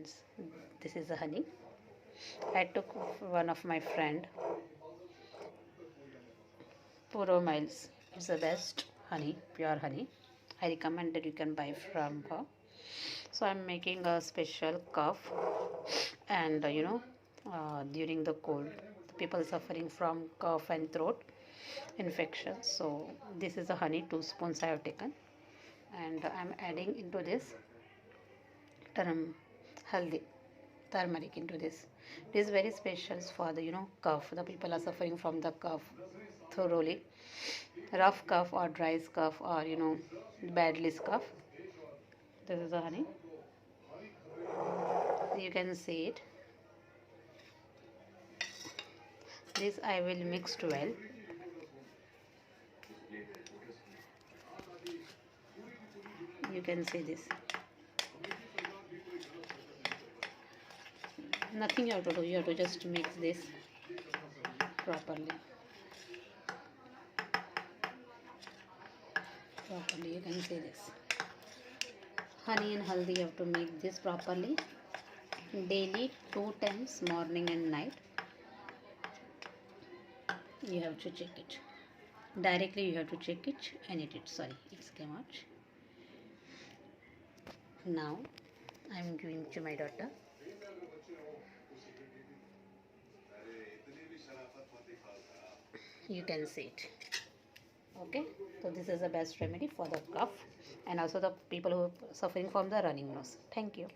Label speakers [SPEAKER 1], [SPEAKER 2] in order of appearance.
[SPEAKER 1] friends, this is the honey. I took one of my friend, Puro Miles. It's the best honey, pure honey. I recommend that you can buy from her. So I'm making a special cough, and during the cold, people suffering from cough and throat infection. So this is the honey, 2 spoons I have taken, and I'm adding into this term haldi turmeric into this. It is very special for the cough. The people are suffering from the cough thoroughly, rough cough or dry cough, or badly cough. This is the honey. You can see it. This I will mix well. You can see this. Nothing you have to do. You have to just mix this properly. You can see this. Honey and haldi, you have to make this properly. Daily 2 times, morning and night. You have to check it. Directly you have to check it and eat it. Sorry, it's came out. Now I am giving to my daughter. You can see it. Okay, so this is the best remedy for the cough and also the people who are suffering from the running nose. Thank you.